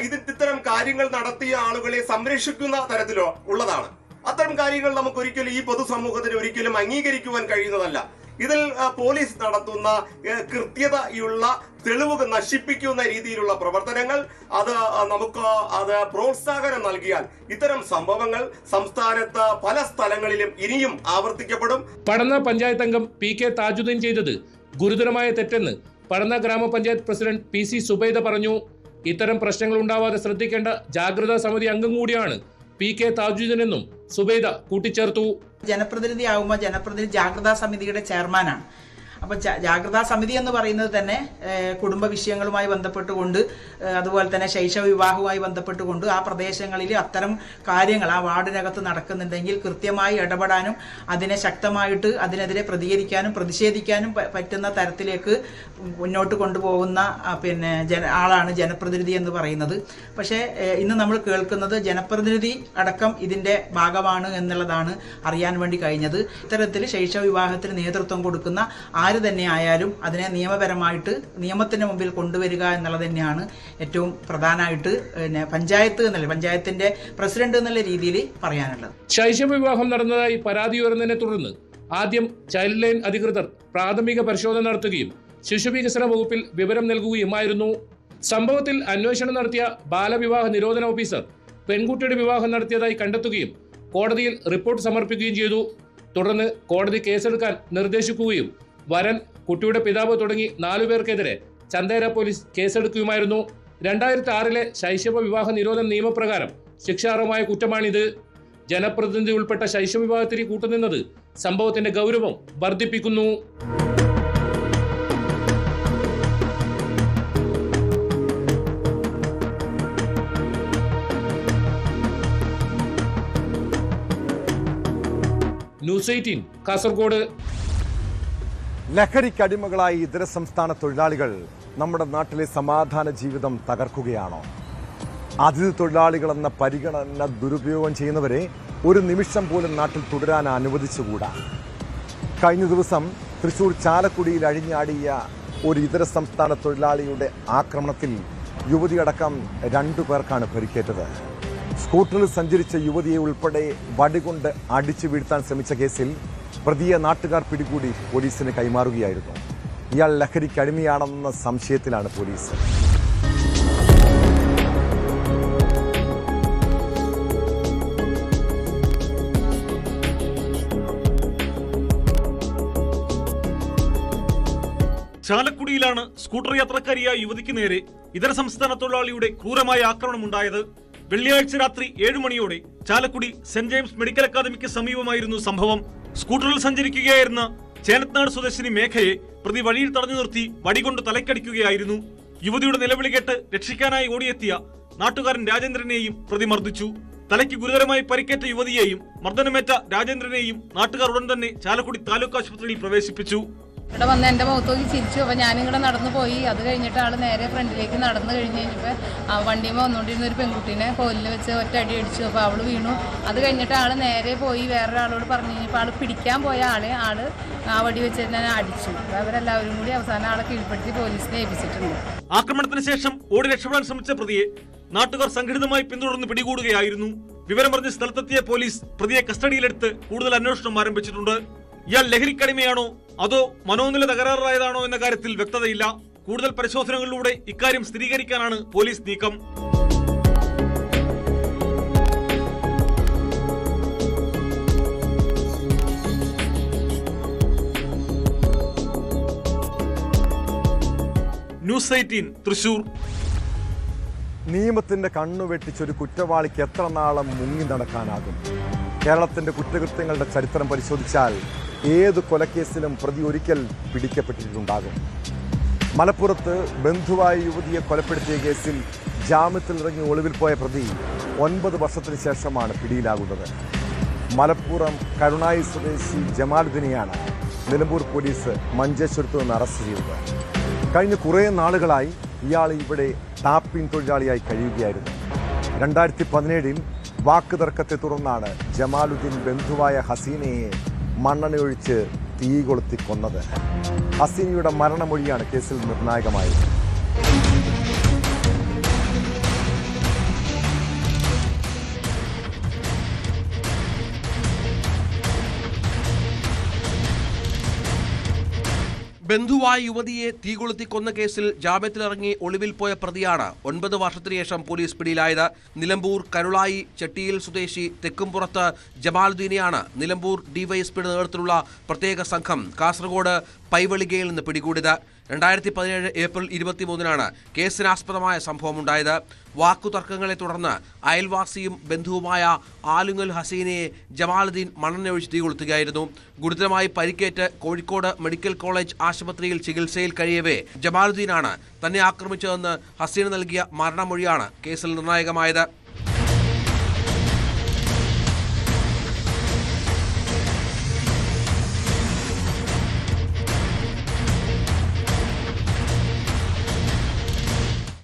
ഇത്തരം കാര്യങ്ങൾ നടത്തിയ ആളുകളെ സംരക്ഷിക്കുന്ന തരത്തിലോ ഉള്ളതാണ്. അത്തരം കാര്യങ്ങൾ നമുക്ക് ഒരിക്കലും ഈ പൊതുസമൂഹത്തിന് ഒരിക്കലും അംഗീകരിക്കുവാൻ കഴിയുന്നതല്ല. ഇതിൽ പോലീസ് നടത്തുന്ന കൃത്യതയുള്ള തെളിവുകൾ നശിപ്പിക്കുന്ന രീതിയിലുള്ള പ്രവർത്തനങ്ങൾ നമുക്ക് പ്രോത്സാഹനം നൽകിയാൽ ഇത്തരം സംഭവങ്ങൾ സംസ്ഥാനത്ത് പല സ്ഥലങ്ങളിലും ഇനിയും ആവർത്തിക്കപ്പെടും. പടന്ന പഞ്ചായത്ത് അംഗം PK താജുദ്ദീൻ ചെയ്തത് ഗുരുതരമായ തെറ്റെന്ന് പടന്ന ഗ്രാമപഞ്ചായത്ത് പ്രസിഡന്റ് PC സുബൈദ പറഞ്ഞു. ഇത്തരം പ്രശ്നങ്ങൾ ഉണ്ടാവാതെ ശ്രദ്ധിക്കേണ്ട ജാഗ്രതാ സമിതി അംഗം കൂടിയാണ് PK താജുദ്ദീനെന്നും സുബൈദ കൂട്ടിച്ചേർത്തു. ജനപ്രതിനിധി ആകുമ്പോൾ ജനപ്രതിനിധി ജാഗ്രതാ സമിതിയുടെ ചെയർമാനാണ്. അപ്പോൾ ജാഗ്രതാ സമിതി എന്ന് പറയുന്നത് തന്നെ കുടുംബ വിഷയങ്ങളുമായി ബന്ധപ്പെട്ടുകൊണ്ട്, അതുപോലെ തന്നെ ശൈശവ വിവാഹവുമായി ബന്ധപ്പെട്ടുകൊണ്ട് ആ പ്രദേശങ്ങളിൽ അത്തരം കാര്യങ്ങൾ ആ വാർഡിനകത്ത് നടക്കുന്നുണ്ടെങ്കിൽ കൃത്യമായി ഇടപെടാനും അതിനെ ശക്തമായിട്ട് അതിനെതിരെ പ്രതികരിക്കാനും പ്രതിഷേധിക്കാനും പറ്റുന്ന തരത്തിലേക്ക് മുന്നോട്ട് കൊണ്ടുപോകുന്ന ആളാണ് ജനപ്രതിനിധി എന്ന് പറയുന്നത്. പക്ഷേ ഇന്ന് നമ്മൾ കേൾക്കുന്നത് ജനപ്രതിനിധി അടക്കം ഇതിൻ്റെ ഭാഗമാണ് എന്നുള്ളതാണ് അറിയാൻ വേണ്ടി കഴിഞ്ഞത്. ഇത്തരത്തിൽ ശൈശവ വിവാഹത്തിന് നേതൃത്വം കൊടുക്കുന്ന ആര് തന്നെ ആയാലും അതിനെ നിയമപരമായിട്ട് നിയമത്തിന് മുമ്പിൽ കൊണ്ടുവരിക എന്നുള്ളത് തന്നെയാണ് ഏറ്റവും പ്രധാനമായിട്ട് പഞ്ചായത്തിന്റെ പ്രസിഡന്റ് എന്നുള്ള രീതിയിൽ പറയാനുള്ളത്. ശൈശവ വിവാഹം നടന്നതായി പരാതി ഉയർന്നതിനെ തുടർന്ന് ആദ്യം ചൈൽഡ് ലൈൻ അധികൃതർ പ്രാഥമിക പരിശോധന നടത്തുകയും ശിശുവികസന വകുപ്പിൽ വിവരം നൽകുകയുമായിരുന്നു. സംഭവത്തിൽ അന്വേഷണം നടത്തിയ ബാലവിവാഹ നിരോധന ഓഫീസർ പെൺകുട്ടിയുടെ വിവാഹം നടത്തിയതായി കണ്ടെത്തുകയും കോടതിയിൽ റിപ്പോർട്ട് സമർപ്പിക്കുകയും ചെയ്തു. തുടർന്ന് കോടതി കേസെടുക്കാൻ നിർദ്ദേശിക്കുകയും വരൻ, കുട്ടിയുടെ പിതാവ് തുടങ്ങി 4 പേർക്കെതിരെ ചന്ദേര പോലീസ് കേസെടുക്കുകയുമായിരുന്നു. 2006 ശൈശവ വിവാഹ നിരോധന നിയമപ്രകാരം ശിക്ഷാർഹമായ കുറ്റമാണിത്. ജനപ്രതിനിധി ഉൾപ്പെട്ട ശൈശവ വിവാഹത്തിന് കൂട്ടുനിന്നത് സംഭവത്തിന്റെ ഗൗരവം വർദ്ധിപ്പിക്കുന്നു. ന്യൂസ് 18 കാസർഗോഡ്. ലഹരിക്കടിമകളായി ഇതര സംസ്ഥാന തൊഴിലാളികൾ നമ്മുടെ നാട്ടിലെ സമാധാന ജീവിതം തകർക്കുകയാണോ? അതിഥി തൊഴിലാളികളെന്ന പരിഗണന ദുരുപയോഗം ചെയ്യുന്നവരെ ഒരു നിമിഷം പോലും നാട്ടിൽ തുടരാൻ അനുവദിച്ചുകൂടാ. കഴിഞ്ഞ ദിവസം തൃശൂർ ചാലക്കുടിയിൽ അഴിഞ്ഞാടിയ ഒരു ഇതര സംസ്ഥാന തൊഴിലാളിയുടെ ആക്രമണത്തിൽ യുവതിയടക്കം 2 പേർക്കാണ് പരിക്കേറ്റത്. സ്കൂട്ടറിൽ സഞ്ചരിച്ച യുവതിയെ ഉൾപ്പെടെ വടികൊണ്ട് അടിച്ചു വീഴ്ത്താൻ ശ്രമിച്ച കേസിൽ പ്രതിയെ നാട്ടുകാർ പിടികൂടി പോലീസിന് കൈമാറുകയായിരുന്നു. ഇയാൾ ലഹരിക്കടിമയാണെന്ന സംശയത്തിലാണ് പോലീസ്. ചാലക്കുടിയിലാണ് സ്കൂട്ടർ യാത്രക്കാരിയായ യുവതിക്ക് നേരെ ഇതര സംസ്ഥാന തൊഴിലാളിയുടെ ക്രൂരമായ ആക്രമണമുണ്ടായത്. വെള്ളിയാഴ്ച രാത്രി 7 മണിയോടെ ചാലക്കുടി സെന്റ് ജെയിംസ് മെഡിക്കൽ അക്കാദമിക്ക് സമീപമായിരുന്നു സംഭവം. സ്കൂട്ടറിൽ സഞ്ചരിക്കുകയായിരുന്ന ചേനത്നാട് സ്വദേശിനി മേഘയെ പ്രതി വഴിയിൽ തടഞ്ഞു നിർത്തി വടികൊണ്ട് തലക്കടിക്കുകയായിരുന്നു. യുവതിയുടെ നിലവിളി കേട്ട് രക്ഷിക്കാനായി ഓടിയെത്തിയ നാട്ടുകാരൻ രാജേന്ദ്രനെയും പ്രതി മർദ്ദിച്ചു. തലയ്ക്ക് ഗുരുതരമായി പരിക്കേറ്റ യുവതിയെയും മർദ്ദനമേറ്റ രാജേന്ദ്രനെയും നാട്ടുകാർ ഉടൻ തന്നെ ചാലക്കുടി താലൂക്ക് ആശുപത്രിയിൽ പ്രവേശിപ്പിച്ചു. ഇവിടെ വന്ന് എൻ്റെ മുഖത്ത് നോക്കി ചിരിച്ചു. അപ്പോൾ ഞാനിങ്ങനെ നടന്നു പോയി. അത് കഴിഞ്ഞിട്ട് ആൾ നേരെ ഫ്രണ്ടിലേക്ക് നടന്നു കഴിഞ്ഞപ്പോൾ വണ്ടിയുമ്പോൾ വന്നുകൊണ്ടിരുന്ന ഒരു പെൺകുട്ടീനെ കോലിൽ വെച്ച് ഒറ്റ അടി അടിച്ചു. അപ്പോൾ അവൾ വീണു. അത് കഴിഞ്ഞിട്ട് ആൾ നേരെ പോയി വേറൊരാളോട് പറഞ്ഞു കഴിഞ്ഞപ്പോൾ ആൾ പിടിക്കാൻ പോയ ആളെ ആ വടി വെച്ച് തന്നെ അടിച്ചു. അപ്പോൾ അവരെല്ലാവരും കൂടി അവസാനം ആളെ കീഴ്പ്പെടുത്തി പോലീസിനെ ഏൽപ്പിച്ചിട്ടുണ്ട്. ആക്രമണത്തിന് ശേഷം ഓടി രക്ഷപ്പെടാൻ ശ്രമിച്ച പ്രതിയെ നാട്ടുകാർ സംഘടിതമായി പിന്തുടർന്ന് പിടികൂടുകയായിരുന്നു. വിവരമറിഞ്ഞ് സ്ഥലത്തെത്തിയ പോലീസ് പ്രതിയെ കസ്റ്റഡിയിലെടുത്ത് കൂടുതൽ അന്വേഷണം ആരംഭിച്ചിട്ടുണ്ട്. ഇയാൾ ലഹരിക്കടിമയാണോ അതോ മനോനില തകരാറായതാണോ എന്ന കാര്യത്തിൽ വ്യക്തതയില്ല. കൂടുതൽ പരിശോധനകളിലൂടെ ഇക്കാര്യം സ്ഥിരീകരിക്കാനാണ് പോലീസ് നീക്കം. ന്യൂസ് 18 തൃശൂർ. നിയമത്തിന്റെ കണ്ണു വെട്ടിച്ചൊരു കുറ്റവാളിക്ക് എത്ര നാളം മുങ്ങി നടക്കാനാകും? കേരളത്തിന്റെ കുറ്റകൃത്യങ്ങളുടെ ചരിത്രം പരിശോധിച്ചാൽ ഏത് കൊലക്കേസിലും പ്രതി ഒരിക്കൽ പിടിക്കപ്പെട്ടിട്ടുണ്ടാകും. മലപ്പുറത്ത് ബന്ധുവായ യുവതിയെ കൊലപ്പെടുത്തിയ കേസിൽ ജാമ്യത്തിലിറങ്ങി ഒളിവിൽ പോയ പ്രതി 9 വർഷത്തിന് ശേഷമാണ് പിടിയിലാകുന്നത്. മലപ്പുറം കരുണായി സ്വദേശി ജമാലുദ്ദീനെയാണ് നിലമ്പൂർ പോലീസ് മഞ്ചേശ്വരത്ത് നിന്ന് അറസ്റ്റ് ചെയ്തത്. കഴിഞ്ഞ കുറേ നാളുകളായി ഇയാൾ ഇവിടെ ടാപ്പിംഗ് തൊഴിലാളിയായി കഴിയുകയായിരുന്നു. 2017 വാക്ക് തർക്കത്തെ തുടർന്നാണ് ജമാലുദ്ദീൻ ബന്ധുവായ ഹസീനയെ മണ്ണെണ്ണയൊഴിച്ച് തീ കൊളുത്തി കൊന്നത്. ഹസീനയുടെ മരണമൊഴിയാണ് കേസിൽ നിർണായകമായത്. ബന്ധുവായ യുവതിയെ തീകൊളുത്തി കൊന്ന കേസിൽ ജാമ്യത്തിലിറങ്ങി ഒളിവിൽ പോയ പ്രതിയാണ് 9 വർഷത്തിനു ശേഷം പോലീസ് പിടിയിലായത്. നിലമ്പൂർ കരുളായി ചെട്ടിയിൽ സ്വദേശി തെക്കുംപുറത്ത് ജമാലുദ്ദീനെയാണ് നിലമ്പൂർ ഡിവൈഎസ്പിയുടെ നേതൃത്വത്തിലുള്ള പ്രത്യേക സംഘം കാസർഗോഡ് പൈവളികയിൽ നിന്ന് പിടികൂടിയത്. 2017 ഏപ്രിൽ 23-നാണ് കേസിനാസ്പദമായ സംഭവമുണ്ടായത്. വാക്കുതർക്കങ്ങളെ തുടർന്ന് അയൽവാസിയും ബന്ധുവുമായ ആലുങ്ങൽ ഹസീനയെ ജമാലുദ്ദീൻ മണ്ണെണ്ണയൊഴിച്ച് തീകൊളുത്തുകയായിരുന്നു. ഗുരുതരമായി പരിക്കേറ്റ് കോഴിക്കോട് മെഡിക്കൽ കോളേജ് ആശുപത്രിയിൽ ചികിത്സയിൽ കഴിയവേ ജമാലുദ്ദീനാണ് തന്നെ ആക്രമിച്ചതെന്ന് ഹസീന നൽകിയ മരണമൊഴിയാണ് കേസിൽ നിർണായകമായത്.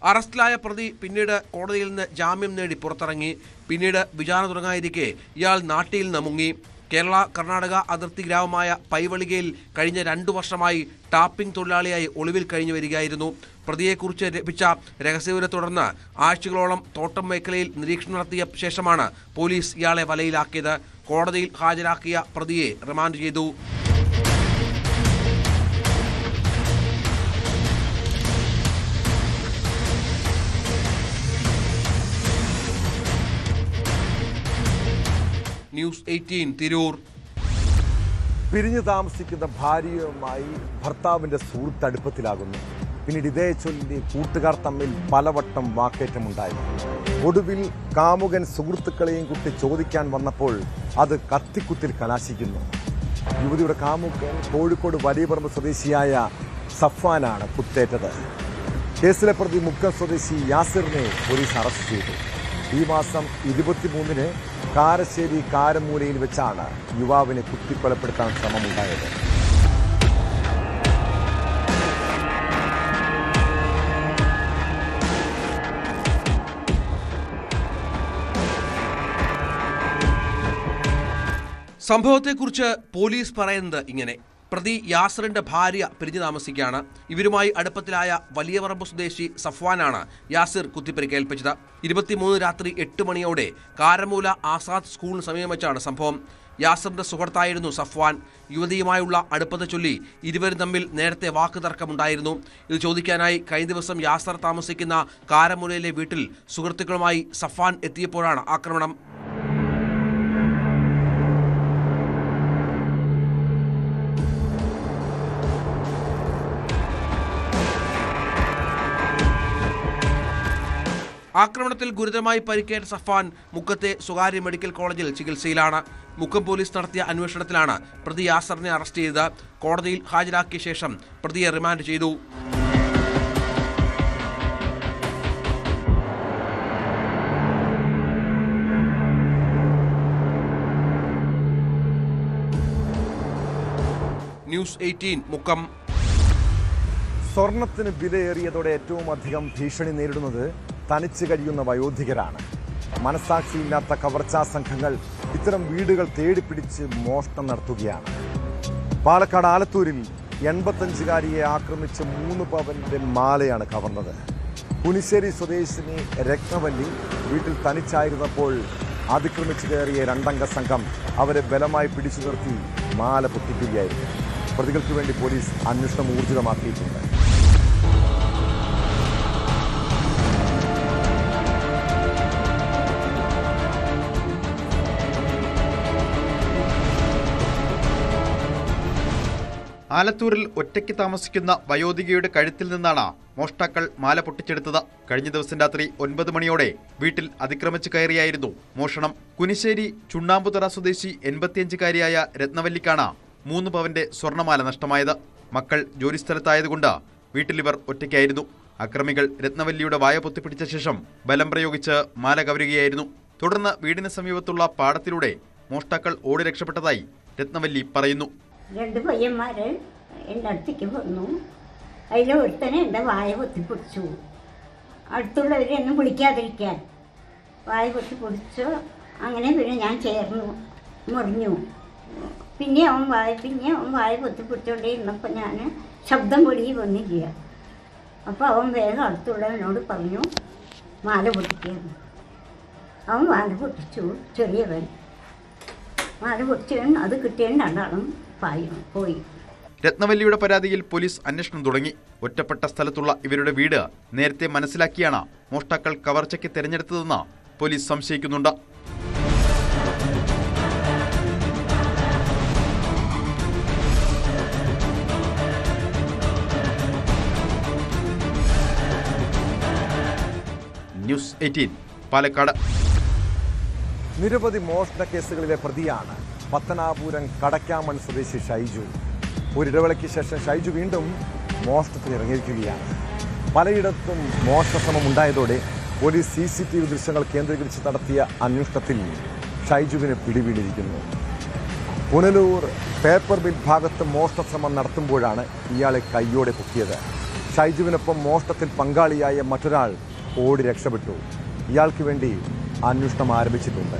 അറസ്റ്റിലായ പ്രതി പിന്നീട് കോടതിയിൽ നിന്ന് ജാമ്യം നേടി പുറത്തിറങ്ങി. പിന്നീട് വിചാരണ തുടങ്ങാതിരിക്കെ ഇയാൾ നാട്ടിൽ നിന്ന് മുങ്ങി. കേരള കർണാടക അതിർത്തി ഗ്രാമമായ പൈവളികയിൽ കഴിഞ്ഞ 2 വർഷമായി ടാപ്പിംഗ് തൊഴിലാളിയായി ഒളിവിൽ കഴിഞ്ഞു വരികയായിരുന്നു. പ്രതിയെക്കുറിച്ച് ലഭിച്ച രഹസ്യവിവരത്തെ തുടർന്ന് ആഴ്ചകളോളം തോട്ടം മേഖലയിൽ നിരീക്ഷണം നടത്തിയ ശേഷമാണ് പോലീസ് ഇയാളെ വലയിലാക്കിയത്. കോടതിയിൽ ഹാജരാക്കിയ പ്രതിയെ റിമാൻഡ് ചെയ്തു. ന്യൂസ് 18 തിരൂർ. പിരിഞ്ഞു താമസിക്കുന്ന ഭാര്യയുമായി ഭർത്താവിന്റെ സുഹൃത്ത് അടുപ്പത്തിലാകുന്നു. പിന്നീട് ഇതേ ചൊല്ലി കൂട്ടുകാർ തമ്മിൽ പലവട്ടം വാക്കേറ്റമുണ്ടായി. ഒടുവിൽ കാമുകൻ സുഹൃത്തുക്കളെയും കുട്ടി ചോദിക്കാൻ വന്നപ്പോൾ അത് കത്തിക്കുത്തിൽ കലാശിക്കുന്നു. യുവതിയുടെ കാമുകൻ കോഴിക്കോട് വലിയപറമ്പ് സ്വദേശിയായ സഫ്വാനാണ് കുത്തേറ്റത്. കേസിലെ പ്രതി മുക്കം സ്വദേശി യാസിറിനെ പോലീസ് അറസ്റ്റ് ചെയ്തു. ഈ മാസം 23-ന് കാരശ്ശേരി കാരമൂലയിൽ വെച്ചാണ് യുവാവിനെ കുത്തിക്കൊലപ്പെടുത്താൻ ശ്രമമുണ്ടായത്. സംഭവത്തെക്കുറിച്ച് പോലീസ് പറയുന്നത് ഇങ്ങനെ: പ്രതി യാസറിന്റെ ഭാര്യ പിരിഞ്ഞു താമസിക്കുകയാണ്. ഇവരുമായി അടുപ്പത്തിലായ വലിയപറമ്പ് സ്വദേശി സഫ്വാനാണ് യാസിർ കുത്തിപ്പരിക്കേൽപ്പിച്ചത്. 23 രാത്രി 8 മണിയോടെ കാരമൂല ആസാദ് സ്കൂളിന് സമീപം വെച്ചാണ് സംഭവം. യാസറിന്റെ സുഹൃത്തായിരുന്നു സഫ്വാൻ. യുവതിയുമായുള്ള അടുപ്പത്തെ ചൊല്ലി ഇരുവരും തമ്മിൽ നേരത്തെ വാക്കുതർക്കമുണ്ടായിരുന്നു. ഇത് ചോദിക്കാനായി കഴിഞ്ഞ ദിവസം യാസർ താമസിക്കുന്ന കാരമൂലയിലെ വീട്ടിൽ സുഹൃത്തുക്കളുമായി സഫ്വാൻ എത്തിയപ്പോഴാണ് ആക്രമണം. ആക്രമണത്തിൽ ഗുരുതരമായി പരിക്കേറ്റ സഫ്വാൻ മുക്കത്തെ സ്വകാര്യ മെഡിക്കൽ കോളേജിൽ ചികിത്സയിലാണ്. മുക്കം പോലീസ് നടത്തിയ അന്വേഷണത്തിലാണ് പ്രതി യാസറിനെ അറസ്റ്റ് ചെയ്തത്. കോടതിയിൽ ഹാജരാക്കിയ ശേഷം പ്രതിയെ റിമാൻഡ് ചെയ്തു. ന്യൂസ് 18 മുക്കം. സ്വർണത്തിന് വിലയേറിയതോടെ ഏറ്റവും അധികം ഭീഷണി നേരിടുന്നത് തനിച്ച് കഴിയുന്ന വയോധികരാണ്. മനസാക്ഷിയില്ലാത്ത കവർച്ചാ സംഘങ്ങൾ ഇത്തരം വീടുകൾ തേടിപ്പിടിച്ച് മോഷണം നടത്തുകയാണ്. പാലക്കാട് ആലത്തൂരിൽ 85-കാരിയെ ആക്രമിച്ച് 3 പവന്റെ മാലയാണ് കവർന്നത്. കുനിശ്ശേരി സ്വദേശിനി രത്നവല്ലി വീട്ടിൽ തനിച്ചായിരുന്നപ്പോൾ അതിക്രമിച്ചു കയറിയ 2-അംഗ സംഘം അവരെ ബലമായി പിടിച്ചു നിർത്തി മാല പൊട്ടിക്കുകയായിരുന്നു. പ്രതികൾക്ക് വേണ്ടി പോലീസ് അന്വേഷണം ഊർജിതമാക്കിയിട്ടുണ്ട്. ആലത്തൂരിൽ ഒറ്റയ്ക്ക് താമസിക്കുന്ന വയോധികയുടെ കഴുത്തിൽ നിന്നാണ് മോഷ്ടാക്കൾ മാല പൊട്ടിച്ചെടുത്തത്. കഴിഞ്ഞ ദിവസം രാത്രി 9 മണിയോടെ വീട്ടിൽ അതിക്രമിച്ച് കയറിയായിരുന്നു മോഷണം. കുനിശ്ശേരി ചുണ്ണാമ്പുതറ സ്വദേശി 85-കാരിയായ രത്നവല്ലിക്കാണ് 3 പവന്റെ സ്വർണ്ണമാല നഷ്ടമായത്. മക്കൾ ജോലിസ്ഥലത്തായതുകൊണ്ട് വീട്ടിലിവർ ഒറ്റയ്ക്കായിരുന്നു. അക്രമികൾ രത്നവല്ലിയുടെ വായ പൊത്തിപ്പിടിച്ച ശേഷം ബലം പ്രയോഗിച്ച് മാല കവരുകയായിരുന്നു. തുടർന്ന് വീടിന് സമീപത്തുള്ള പാടത്തിലൂടെ മോഷ്ടാക്കൾ ഓടി രക്ഷപ്പെട്ടതായി രത്നവല്ലി പറയുന്നു. 2 പയ്യന്മാര് എൻ്റെ അടുത്തേക്ക് വന്നു. അതിലൊരുത്തനെ എൻ്റെ വായ പൊത്തിപ്പിടിച്ചു. അടുത്തുള്ളവരെയൊന്നും വിളിക്കാതിരിക്കാൻ വായ പൊത്തിപ്പിടിച്ചു. അങ്ങനെ പിന്നെ ഞാൻ ചേർന്നു മുറിഞ്ഞു. പിന്നെ അവൻ വായ പൊത്തിപ്പിടിച്ചോണ്ടേ ഇരുന്നപ്പോൾ ഞാൻ ശബ്ദം വെളിയിൽ വന്നില്ല. അപ്പോൾ അവൻ വേഗം അടുത്തുള്ളവനോട് പറഞ്ഞു മാല പൊട്ടിക്കുന്നു. അവൻ മാല പൊട്ടിച്ചു. ചെറിയവൻ മാല പൊട്ടിച്ചവൻ അത് കിട്ടിയവൻ രണ്ടാളും പോയി. രത്നവല്ലിയുടെ പരാതിയിൽ പോലീസ് അന്വേഷണം തുടങ്ങി. ഒറ്റപ്പെട്ട സ്ഥലത്തുള്ള ഇവരുടെ വീട് നേരത്തെ മനസ്സിലാക്കിയാണ് മോഷ്ടാക്കൾ കവർച്ചയ്ക്ക് തെരഞ്ഞെടുത്തതെന്ന് പോലീസ് സംശയിക്കുന്നുണ്ട്. ന്യൂസ് 18 പാലക്കാട്. നിരവധി മോഷണ കേസുകളിലെ പ്രതിയാണ് പത്തനാപുരം കടക്കാമൺ സ്വദേശി ഷൈജു. ഒരിടവേളയ്ക്ക് ശേഷം ഷൈജു വീണ്ടും മോഷണത്തിന് ഇറങ്ങിയിരിക്കുകയാണ്. പലയിടത്തും മോഷണശ്രമം ഉണ്ടായതോടെ പോലീസ് CCTV ദൃശ്യങ്ങൾ കേന്ദ്രീകരിച്ച് നടത്തിയ അന്വേഷണത്തിൽ ഷൈജുവിന് പിടിവീണിരിക്കുന്നു. പുനലൂർ പേപ്പർ മിൽ ഭാഗത്ത് മോഷണശ്രമം നടത്തുമ്പോഴാണ് ഇയാളെ കയ്യോടെ പൊക്കിയത്. ഷൈജുവിനൊപ്പം മോഷണത്തിൽ പങ്കാളിയായ മറ്റൊരാൾ ഓടി രക്ഷപ്പെട്ടു. ഇയാൾക്ക് വേണ്ടി അന്വേഷണം ആരംഭിച്ചിട്ടുണ്ട്.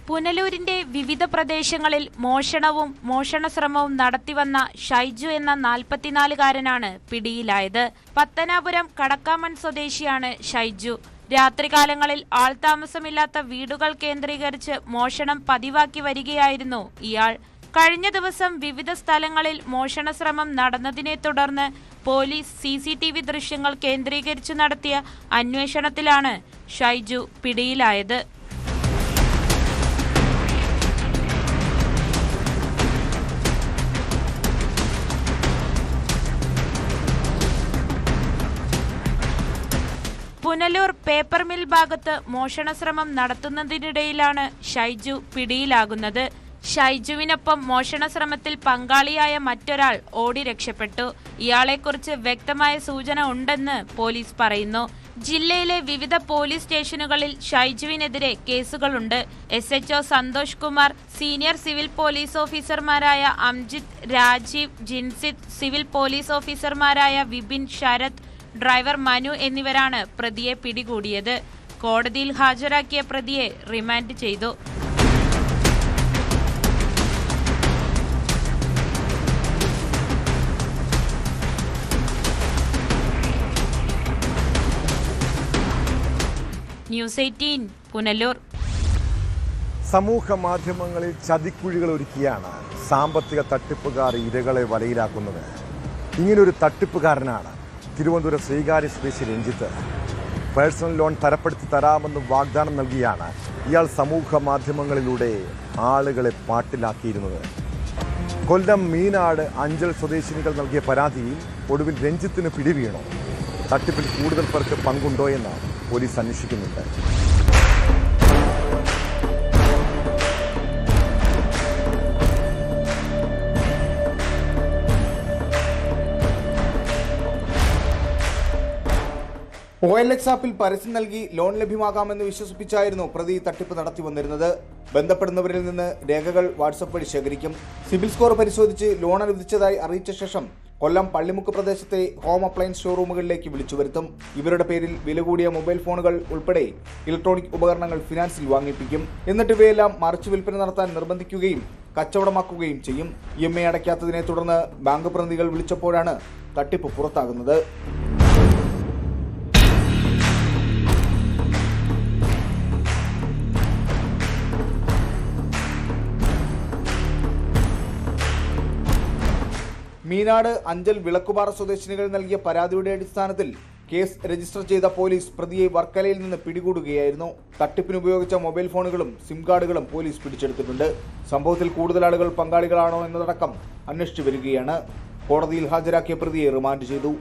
പുനലൂരിന്റെ വിവിധ പ്രദേശങ്ങളിൽ മോഷണവും മോഷണശ്രമവും നടത്തിവന്ന ഷൈജു എന്ന 44-കാരനാണ് പിടിയിലായത്. പത്തനാപുരം കടക്കാമൺ സ്വദേശിയാണ് ഷൈജു. രാത്രികാലങ്ങളിൽ ആൾതാമസമില്ലാത്ത വീടുകൾ കേന്ദ്രീകരിച്ച് മോഷണം പതിവാക്കി വരികയായിരുന്നു ഇയാൾ. കഴിഞ്ഞ ദിവസം വിവിധ സ്ഥലങ്ങളിൽ മോഷണശ്രമം നടന്നതിനെ തുടർന്ന് പോലീസ് CCTV ദൃശ്യങ്ങൾ കേന്ദ്രീകരിച്ച് നടത്തിയ അന്വേഷണത്തിലാണ് ഷൈജു പിടിയിലായത്. പുനലൂർ പേപ്പർ മിൽ ഭാഗത്ത് മോഷണശ്രമം നടത്തുന്നതിനിടയിലാണ് ഷൈജു പിടിയിലാകുന്നത്. ഷൈജുവിനൊപ്പം മോഷണശ്രമത്തിൽ പങ്കാളിയായ മറ്റൊരാൾ ഓടി രക്ഷപ്പെട്ടു. ഇയാളെക്കുറിച്ച് വ്യക്തമായ സൂചന ഉണ്ടെന്ന് പോലീസ് പറയുന്നു. ജില്ലയിലെ വിവിധ പോലീസ് സ്റ്റേഷനുകളിൽ ഷൈജുവിനെതിരെ കേസുകളുണ്ട്. SHO Santhosh Kumar, senior civil police ഓഫീസർമാരായ അംജിത്, രാജീവ്, ജിൻസിത്, സിവിൽ പോലീസ് ഓഫീസർമാരായ വിപിൻ, ശരത്, ഡ്രൈവർ മനു എന്നിവരാണ് പ്രതിയെ പിടികൂടിയത്. കോടതിയിൽ ഹാജരാക്കിയ പ്രതിയെ റിമാൻഡ് ചെയ്തു. ന്യൂസ് 18 പുനലൂർ. സമൂഹ മാധ്യമങ്ങളിൽ ചതിക്കുഴികൾ ഒരുക്കിയാണ് സാമ്പത്തിക തട്ടിപ്പുകാർ ഇരകളെ വലയിലാക്കുന്നത്. ഇങ്ങനൊരു തട്ടിപ്പുകാരനാണ് തിരുവനന്തപുരം ശ്രീകാര്യ സ്വദേശി രഞ്ജിത്ത്. പേഴ്സണൽ ലോൺ തരപ്പെടുത്തി തരാമെന്ന് വാഗ്ദാനം നൽകിയാണ് ഇയാൾ സമൂഹ മാധ്യമങ്ങളിലൂടെ ആളുകളെ പാട്ടിലാക്കിയിരുന്നത്. കൊല്ലം മീനാട് അഞ്ചൽ സ്വദേശിനികൾ നൽകിയ പരാതിയിൽ ഒടുവിൽ രഞ്ജിത്തിന് പിടിവീണു. തട്ടിപ്പിൽ കൂടുതൽ പേർക്ക് പങ്കുണ്ടോ എന്ന് പോലീസ് അന്വേഷിക്കുന്നുണ്ട്. OLX ആപ്പിൽ പരസ്യം നൽകി ലോൺ ലഭ്യമാകാമെന്ന് വിശ്വസിപ്പിച്ചായിരുന്നു പ്രതി തട്ടിപ്പ് നടത്തി വന്നിരുന്നത്. ബന്ധപ്പെടുന്നവരിൽ നിന്ന് രേഖകൾ വാട്സപ്പ് വഴി ശേഖരിക്കും. സിബിൽ സ്കോർ പരിശോധിച്ച് ലോൺ അനുവദിച്ചതായി അറിയിച്ച ശേഷം കൊല്ലം പള്ളിമുക്ക് പ്രദേശത്തെ ഹോം അപ്ലയൻസ് ഷോറൂമുകളിലേക്ക് വിളിച്ചു വരുത്തും. ഇവരുടെ പേരിൽ വില കൂടിയ മൊബൈൽ ഫോണുകൾ ഉൾപ്പെടെ ഇലക്ട്രോണിക് ഉപകരണങ്ങൾ ഫിനാൻസിൽ വാങ്ങിപ്പിക്കും. എന്നിട്ട് ഇവയെല്ലാം മറിച്ചു വിൽപ്പന നടത്താൻ നിർബന്ധിക്കുകയും കച്ചവടമാക്കുകയും ചെയ്യും. EMI അടയ്ക്കാത്തതിനെ തുടർന്ന് ബാങ്ക് പ്രതിനിധികൾ വിളിച്ചപ്പോഴാണ് തട്ടിപ്പ് പുറത്താകുന്നത്. മീനാട് അഞ്ചൽ വിളക്കുപാറ സ്വദേശിനികൾ നൽകിയ പരാതിയുടെ അടിസ്ഥാനത്തിൽ കേസ് രജിസ്റ്റർ ചെയ്ത പോലീസ് പ്രതിയെ വർക്കലയിൽ നിന്ന് പിടികൂടുകയായിരുന്നു. തട്ടിപ്പിന് ഉപയോഗിച്ച മൊബൈൽ ഫോണുകളും സിം കാർഡുകളും പോലീസ് പിടിച്ചെടുത്തിട്ടുണ്ട്. സംഭവത്തിൽ കൂടുതൽ ആളുകൾ പങ്കാളികളാണോ എന്നതടക്കം അന്വേഷിച്ചു വരികയാണ്. കോടതിയിൽ ഹാജരാക്കിയ പ്രതിയെ റിമാൻഡ് ചെയ്തു.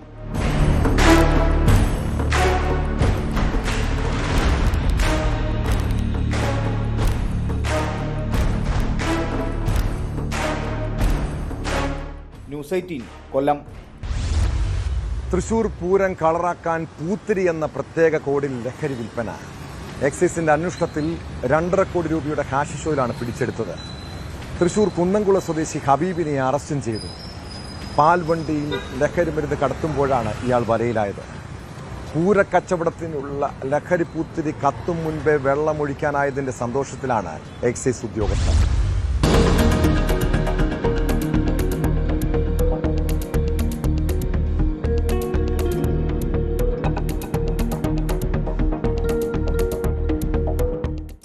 ന്യൂസ് 18 കൊല്ലം. തൃശൂർ പൂരം കളറാക്കാൻ പൂത്തിരി എന്ന പ്രത്യേക കോഡിൽ ലഹരി വിൽപ്പന. എക്സൈസിന്റെ അന്വേഷണത്തിൽ 2.5 കോടി രൂപയുടെ ഹാഷിഷ് ഓയിലാണ് പിടിച്ചെടുത്തത്. തൃശൂർ കുന്നംകുളം സ്വദേശി ഹബീബിനെ അറസ്റ്റും ചെയ്തു. പാൽവണ്ടിയിൽ ലഹരി മരുന്ന് കടത്തുമ്പോഴാണ് ഇയാൾ വലയിലായത്. പൂരക്കച്ചവടത്തിനുള്ള ലഹരി പൂത്തിരി കത്തും മുൻപേ വെള്ളമൊഴിക്കാനായതിന്റെ സന്തോഷത്തിലാണ് എക്സൈസ് ഉദ്യോഗസ്ഥർ.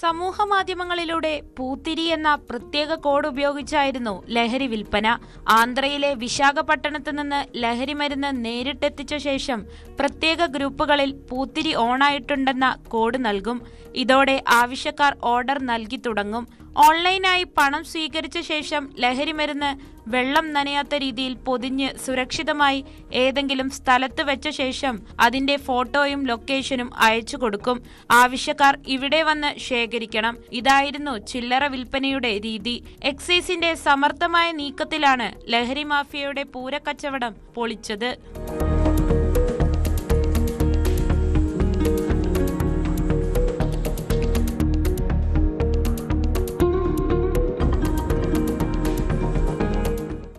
സമൂഹ മാധ്യമങ്ങളിലൂടെ പൂത്തിരി എന്ന പ്രത്യേക കോഡ് ഉപയോഗിച്ചായിരുന്നു ലഹരി വിൽപ്പന. ആന്ധ്രയിലെ വിശാഖപട്ടണത്ത് നിന്ന് ലഹരി മരുന്ന് നേരിട്ടെത്തിച്ച ശേഷം പ്രത്യേക ഗ്രൂപ്പുകളിൽ പൂത്തിരി ഓണായിട്ടുണ്ടെന്ന കോഡ് നൽകും. ഇതോടെ ആവശ്യക്കാർ ഓർഡർ നൽകി തുടങ്ങും. ഓൺലൈനായി പണം സ്വീകരിച്ച ശേഷം ലഹരി മരുന്ന് വെള്ളം നനയാത്ത രീതിയിൽ പൊതിഞ്ഞ് സുരക്ഷിതമായി ഏതെങ്കിലും സ്ഥലത്ത് വെച്ച ശേഷം അതിന്റെ ഫോട്ടോയും ലൊക്കേഷനും അയച്ചു കൊടുക്കും. ആവശ്യക്കാർ ഇവിടെ വന്ന് ശേഖരിക്കണം. ഇതായിരുന്നു ചില്ലറ വിൽപ്പനയുടെ രീതി. എക്സൈസിന്റെ സമർത്ഥമായ നീക്കത്തിലാണ് ലഹരി മാഫിയയുടെ പൂരക്കച്ചവടം പൊളിച്ചത്.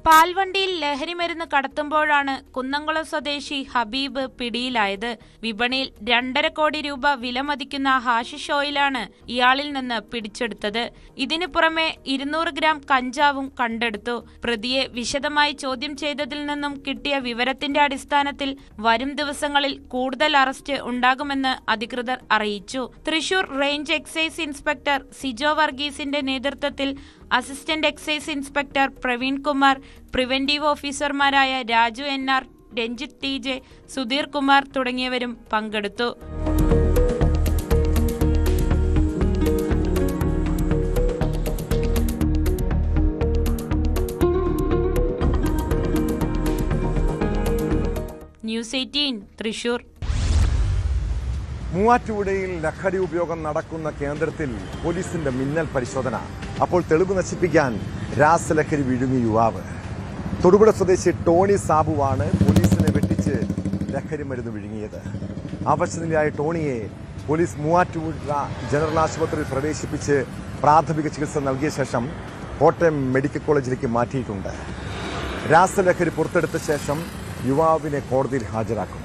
പാൽവണ്ടിയിൽ ലഹരി മരുന്ന് കടത്തുമ്പോഴാണ് കുന്നംകുളം സ്വദേശി ഹബീബ് പിടിയിലായത്. വിപണിയിൽ 2.5 കോടി രൂപ വിലമതിക്കുന്ന ഹാഷിഷ് ഓയിലാണ് ഇയാളിൽ നിന്ന് പിടിച്ചെടുത്തത്. ഇതിനു പുറമെ 200 ഗ്രാം കഞ്ചാവും കണ്ടെടുത്തു. പ്രതിയെ വിശദമായി ചോദ്യം ചെയ്തതിൽ നിന്നും കിട്ടിയ വിവരത്തിന്റെ അടിസ്ഥാനത്തിൽ വരും ദിവസങ്ങളിൽ കൂടുതൽ അറസ്റ്റ് ഉണ്ടാകുമെന്ന് അധികൃതർ അറിയിച്ചു. Thrissur range excise inspector Sijo വർഗീസിന്റെ നേതൃത്വത്തിൽ assistant excise inspector Praveen Kumar, preventive ഓഫീസർമാരായ രാജു NR, രഞ്ജിത്ത് TJ, സുധീർ കുമാർ തുടങ്ങിയവരും പങ്കെടുത്തു. ന്യൂസ് 18 തൃശൂർ. മൂവാറ്റുപുഴയിൽ ലഹരി ഉപയോഗം നടക്കുന്ന കേന്ദ്രത്തിൽ പോലീസിന്റെ മിന്നൽ പരിശോധന. അപ്പോൾ തെളിവ് നശിപ്പിക്കാൻ രാസലഹരി വിഴുങ്ങി യുവാവ്. തൊടുപുഴ സ്വദേശി ടോണി സാബുവാണ് പോലീസിനെ വെട്ടിച്ച് ലഹരി മരുന്ന് വിഴുങ്ങിയത്. അവശനിലയായ ടോണിയെ പോലീസ് മൂവാറ്റുപുഴ ജനറൽ ആശുപത്രിയിൽ പ്രവേശിപ്പിച്ച് പ്രാഥമിക ചികിത്സ നൽകിയ ശേഷം കോട്ടയം മെഡിക്കൽ കോളേജിലേക്ക് മാറ്റിയിട്ടുണ്ട്. രാസലഹരി പുറത്തെടുത്ത ശേഷം യുവാവിനെ കോടതിയിൽ ഹാജരാക്കും.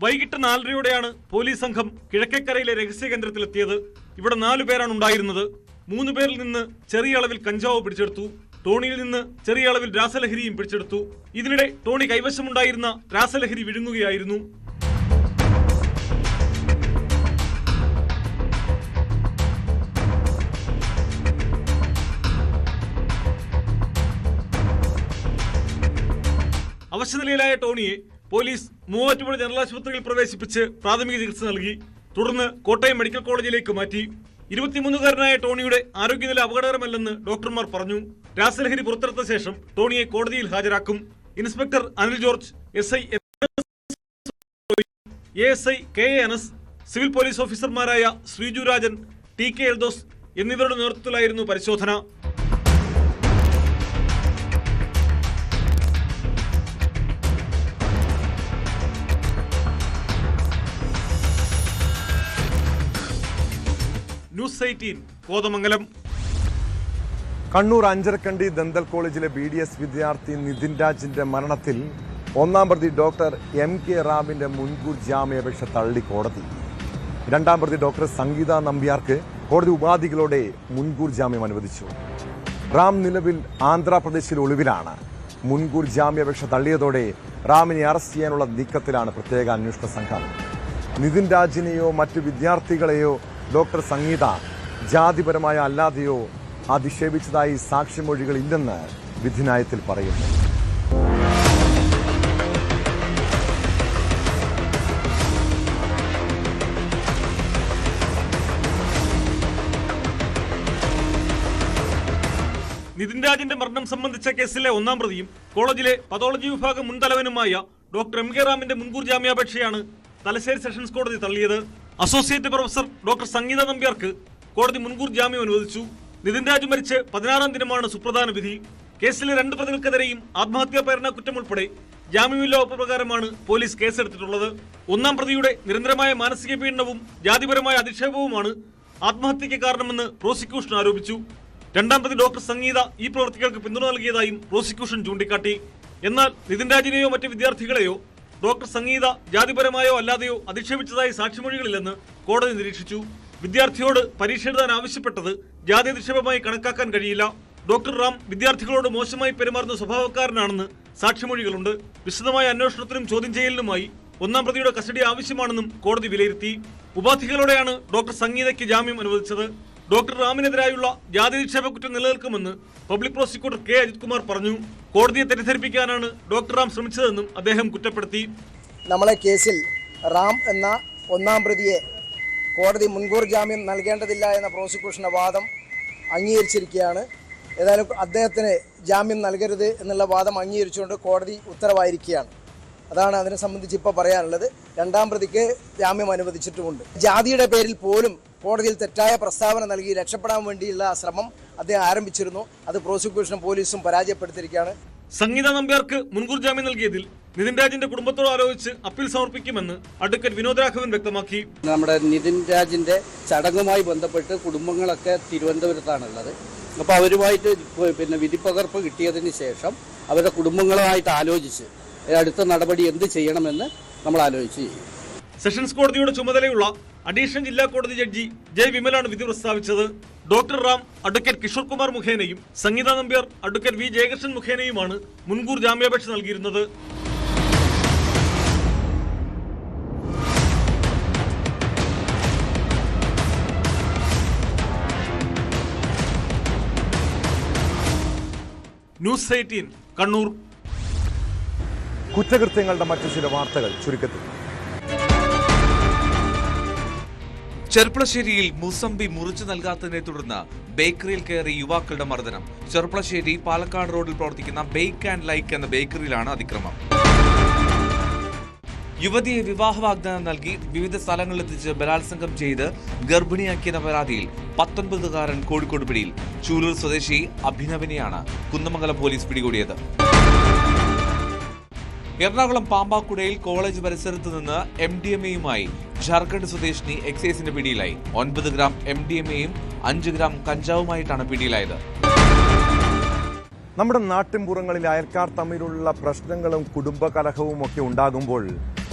വൈകിട്ട് 4:30യോടെയാണ് പോലീസ് സംഘം കിഴക്കേക്കരയിലെ രഹസ്യ കേന്ദ്രത്തിലെത്തിയത്. ഇവിടെ 4 പേരാണ് ഉണ്ടായിരുന്നത്. 3 പേരിൽ നിന്ന് ചെറിയ അളവിൽ കഞ്ചാവ് പിടിച്ചെടുത്തു. ടോണിയിൽ നിന്ന് ചെറിയ അളവിൽ രാസലഹരിയും പിടിച്ചെടുത്തു. ഇതിനിടെ ടോണി കൈവശമുണ്ടായിരുന്ന രാസലഹരി വിഴുങ്ങുകയായിരുന്നു. അവശനിലയിലായ ടോണിയെ പോലീസ് മൂവാറ്റുപുഴ ജനറൽ ആശുപത്രിയിൽ പ്രവേശിപ്പിച്ച് പ്രാഥമിക ചികിത്സ നൽകി. തുടർന്ന് കോട്ടയം മെഡിക്കൽ കോളേജിലേക്ക് മാറ്റി. 23-കാരനായ ടോണിയുടെ ആരോഗ്യനില അപകടകരമല്ലെന്ന് ഡോക്ടർമാർ പറഞ്ഞു. രാസലഹരി പുറത്തെടുത്ത ശേഷം ടോണിയെ കോടതിയിൽ ഹാജരാക്കും. Inspector Anil George, SI ASI KA Anas, civil police ഓഫീസർമാരായ ശ്രീജു രാജൻ, TK എൽദോസ് എന്നിവരുടെ നേതൃത്വത്തിലായിരുന്നു പരിശോധന. ന്യൂസ് 18 കോതമംഗലം. കണ്ണൂർ അഞ്ചരക്കണ്ടി ദന്തൽ കോളേജിലെ BDS വിദ്യാർത്ഥി നിതിൻ രാജിന്റെ മരണത്തിൽ 1-ാം പ്രതി ഡോക്ടർ MK റാമിന്റെ മുൻകൂർ ജാമ്യാപേക്ഷ തള്ളി കോടതി. 2-ാം പ്രതി ഡോക്ടർ സംഗീത നമ്പ്യാർക്ക് കോടതി ഉപാധികളോടെ മുൻകൂർ ജാമ്യം അനുവദിച്ചു. റാം നിലവിൽ ആന്ധ്രാപ്രദേശിൽ ഒളിവിലാണ്. മുൻകൂർ ജാമ്യാപേക്ഷ തള്ളിയതോടെ റാമിനെ അറസ്റ്റ് ചെയ്യാനുള്ള നീക്കത്തിലാണ് പ്രത്യേക അന്വേഷണ സംഘം. നിതിൻ രാജിനെയോ മറ്റു വിദ്യാർത്ഥികളെയോ ഡോക്ടർ സംഗീത ജാതിപരമായോ അല്ലാതെയോ അധിക്ഷേപിച്ചതായി സാക്ഷിമൊഴികളില്ലെന്ന് വിധിന്യായത്തിൽ പറയുന്നു. നിതിൻ രാജിന്റെ മരണം സംബന്ധിച്ച കേസിലെ ഒന്നാം പ്രതിയും കോളേജിലെ പതോളജി വിഭാഗം മുൻ തലവനുമായ ഡോക്ടർ എം കെ റാമിന്റെ മുൻകൂർ ജാമ്യാപേക്ഷയാണ് തലശ്ശേരി സെഷൻസ് കോടതി തള്ളിയത്. അസോസിയേറ്റ് പ്രൊഫസർ ഡോക്ടർ സംഗീത നമ്പ്യാർക്ക് കോടതി മുൻകൂർ ജാമ്യം അനുവദിച്ചു. നിതിൻ രാജ് മരിച്ച് 16-ാം ദിനമാണ് സുപ്രധാന വിധി. കേസിലെ 2 പ്രതികൾക്കെതിരെയും ആത്മഹത്യാ പ്രേരണ കുറ്റം ഉൾപ്പെടെ ജാമ്യമില്ലാ വകുപ്പ് പ്രകാരമാണ് പോലീസ് കേസെടുത്തിട്ടുള്ളത്. ഒന്നാം പ്രതിയുടെ നിരന്തരമായ മാനസിക പീഡനവും ജാതിപരമായ അധിക്ഷേപവുമാണ് ആത്മഹത്യയ്ക്ക് കാരണമെന്ന് പ്രോസിക്യൂഷൻ ആരോപിച്ചു. 2ാം പ്രതി ഡോക്ടർ സംഗീത ഈ പ്രവർത്തികൾക്ക് പിന്തുണ നൽകിയതായും പ്രോസിക്യൂഷൻ ചൂണ്ടിക്കാട്ടി. എന്നാൽ നിതിൻ രാജിനെയോ മറ്റ് വിദ്യാർത്ഥികളെയോ ഡോക്ടർ സംഗീത ജാതിപരമായോ അല്ലാതെയോ അധിക്ഷേപിച്ചതായി സാക്ഷിമൊഴികളില്ലെന്ന് കോടതി നിരീക്ഷിച്ചു. വിദ്യാർത്ഥിയോട് പരീക്ഷ എഴുതാൻ ആവശ്യപ്പെട്ടത് ജാതി അധിക്ഷേപമായി കണക്കാക്കാൻ കഴിയില്ല. ഡോക്ടർ റാം വിദ്യാർത്ഥികളോട് മോശമായി പെരുമാറുന്ന സ്വഭാവക്കാരനാണെന്ന് സാക്ഷിമൊഴികളുണ്ട്. വിശദമായ അന്വേഷണത്തിനും ചോദ്യം ചെയ്യലിനുമായി 1ാം പ്രതിയുടെ കസ്റ്റഡി ആവശ്യമാണെന്നും കോടതി വിലയിരുത്തി. ഉപാധികളോടെയാണ് ഡോക്ടർ സംഗീതയ്ക്ക് ജാമ്യം അനുവദിച്ചത്. ഡോക്ടർ റാമിനെതിരായുള്ള ജാതിധിക്ഷേപ കുറ്റം നിലനിൽക്കുമെന്ന് public prosecutor K Ajith Kumar പറഞ്ഞു. കോടതിയെ തെറ്റിദ്ധരിപ്പിക്കാനാണ് ഡോക്ടർ റാം ശ്രമിച്ചതെന്നും അദ്ദേഹം കുറ്റപ്പെടുത്തി. നമ്മളെ കേസിൽ റാം എന്ന 1ാം പ്രതിയെ കോടതി മുൻകൂർ ജാമ്യം നൽകേണ്ടതില്ല എന്ന പ്രോസിക്യൂഷന്റെ വാദം അംഗീകരിച്ചിരിക്കുകയാണ്. ഏതായാലും അദ്ദേഹത്തിന് ജാമ്യം നൽകരുത് എന്നുള്ള വാദം അംഗീകരിച്ചുകൊണ്ട് കോടതി ഉത്തരവായിരിക്കുകയാണ്. അതാണ് അതിനെ സംബന്ധിച്ച് ഇപ്പോൾ പറയാനുള്ളത്. 2ാം പ്രതിക്ക് ജാമ്യം അനുവദിച്ചിട്ടുമുണ്ട്. ജാതിയുടെ പേരിൽ പോലും കോടതിയിൽ തെറ്റായ പ്രസ്താവന നൽകി രക്ഷപ്പെടാൻ വേണ്ടിയുള്ള ശ്രമം അദ്ദേഹം ആരംഭിച്ചിരുന്നു. അത് പ്രോസിക്യൂഷനും പോലീസും പരാജയപ്പെടുത്തിയിരിക്കുകയാണ്. സംഗീത നമ്പ്യാർക്ക് മുൻകൂർ ജാമ്യം നൽകിയതിൽ നിതിൻ രാജിന്റെ കുടുംബത്തോട് ആലോചിച്ച് അപ്പീൽ സമർപ്പിക്കുമെന്ന് അഡ്വക്കേറ്റ് വിനോദ് രാഘവൻ വ്യക്തമാക്കി. നമ്മുടെ നിതിൻ രാജിന്റെ ചടങ്ങുമായി ബന്ധപ്പെട്ട് കുടുംബങ്ങളൊക്കെ തിരുവനന്തപുരത്താണുള്ളത്. അപ്പോൾ അവരുമായിട്ട് വിധിപ്പകർപ്പ് കിട്ടിയതിന് ശേഷം അവരുടെ കുടുംബങ്ങളുമായിട്ട് ആലോചിച്ച് അടുത്ത നടപടി എന്ത് ചെയ്യണമെന്ന് നമ്മൾ ആലോചിച്ച് ചെയ്യും. സെഷൻസ് കോടതിയുടെ ചുമതലയുള്ള അഡീഷണൽ ജില്ലാ കോടതി ജഡ്ജി ജയ് വിമലാണ് വിധി പ്രസ്താവിച്ചത്. ഡോക്ടർ റാം അഡ്വക്കേറ്റ് കിഷോർ കുമാർ മുഖേനയും സംഗീത നമ്പ്യാർ അഡ്വക്കേറ്റ് വി ജയകൃഷ്ണൻ മുഖേനയുമാണ് മുൻകൂർ ജാമ്യാപേക്ഷ നൽകിയിരുന്നത്. ന്യൂസ് 18 കണ്ണൂർ. കുറ്റകൃത്യങ്ങളുടെ മറ്റു ചില വാർത്തകൾ ചുരുക്കത്തിൽ. ചെർപ്പളശ്ശേരിയിൽ മുസംബി മുറിച്ചു നൽകാത്തതിനെ തുടർന്ന് ബേക്കറിയിൽ കയറി യുവാക്കളുടെ മർദ്ദനം. ചെർപ്പളശ്ശേരി പാലക്കാട് റോഡിൽ പ്രവർത്തിക്കുന്ന ബേക്ക് ആൻഡ് ലൈക്ക് എന്ന ബേക്കറിയിലാണ് അതിക്രമം. യുവതിയെ വിവാഹ വാഗ്ദാനം നൽകി വിവിധ സ്ഥലങ്ങളിലെത്തിച്ച് ബലാത്സംഗം ചെയ്ത് ഗർഭിണിയാക്കിയെന്ന പരാതിയിൽ 19-കാരൻ കോഴിക്കോട് പിടിയിൽ. ചൂലൂർ സ്വദേശി അഭിനവിനെയാണ് കുന്നമംഗലം പോലീസ് പിടികൂടിയത്. എറണാകുളം പാമ്പാക്കുടയിൽ കോളേജ് പരിസരത്ത് നിന്ന് MDMAയുമായി ജാർഖണ്ഡ് സ്വദേശിനി എക്സൈസിന്റെ പിടിയിലായി. 9 ഗ്രാം MDMAയും 5 ഗ്രാം കഞ്ചാവുമായിട്ടാണ് പിടിയിലായത്. നമ്മുടെ നാട്ടിൻപുറങ്ങളിൽ അയൽക്കാർ തമ്മിലുള്ള പ്രശ്നങ്ങളും കുടുംബകലഹവും ഒക്കെ ഉണ്ടാകുമ്പോൾ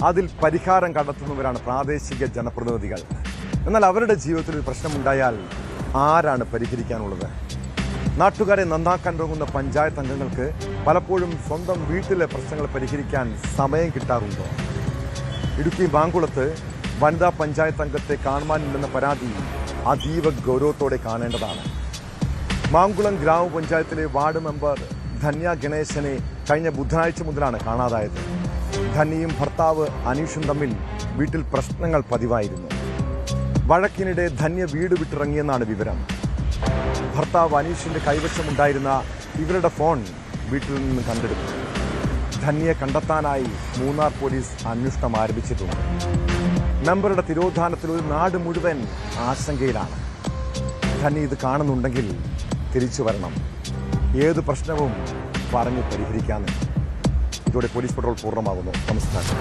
അതിൽ പരിഹാരം കണ്ടെത്തുന്നവരാണ് പ്രാദേശിക ജനപ്രതിനിധികൾ. എന്നാൽ അവരുടെ ജീവിതത്തിൽ ഒരു പ്രശ്നമുണ്ടായാൽ ആരാണ് പരിഹരിക്കാനുള്ളത്? നാട്ടുകാരെ നന്നാക്കാൻ തുടങ്ങുന്ന പഞ്ചായത്ത് അംഗങ്ങൾക്ക് പലപ്പോഴും സ്വന്തം വീട്ടിലെ പ്രശ്നങ്ങൾ പരിഹരിക്കാൻ സമയം കിട്ടാറുണ്ടോ? ഇടുക്കി മാങ്കുളത്ത് വനിതാ പഞ്ചായത്ത് അംഗത്തെ കാണുവാനില്ലെന്ന പരാതി അതീവ ഗൗരവത്തോടെ കാണേണ്ടതാണ്. മാങ്കുളം ഗ്രാമപഞ്ചായത്തിലെ വാർഡ് മെമ്പർ ധന്യ ഗണേശനെ കഴിഞ്ഞ ബുധനാഴ്ച മുതലാണ് കാണാതായത്. ധന്യയും ഭർത്താവ് അനീഷും തമ്മിൽ വീട്ടിൽ പ്രശ്നങ്ങൾ പതിവായിരുന്നു. വഴക്കിനിടെ ധന്യ വീട് വിട്ടിറങ്ങിയെന്നാണ് വിവരം. ഭർത്താവ് അനീഷിന്റെ കൈവശമുണ്ടായിരുന്ന ഇവരുടെ ഫോൺ വീട്ടിൽ നിന്ന് കണ്ടെടുത്തു. ധന്യയെ കണ്ടെത്താനായി മൂന്നാർ പോലീസ് അന്വേഷണം ആരംഭിച്ചിട്ടുണ്ട്. മെമ്പറുടെ തിരോധാനത്തിൽ ഒരു നാട് മുഴുവൻ ആശങ്കയിലാണ്. ധന്യ ഇത് കാണുന്നുണ്ടെങ്കിൽ തിരിച്ചു വരണം. ഏത് പ്രശ്നവും പറഞ്ഞ് പരിഹരിക്കാമെന്ന്. ഇതോടെ പോലീസ് പട്രോൾ പൂർണ്ണമാകുന്നു. നമസ്കാരം.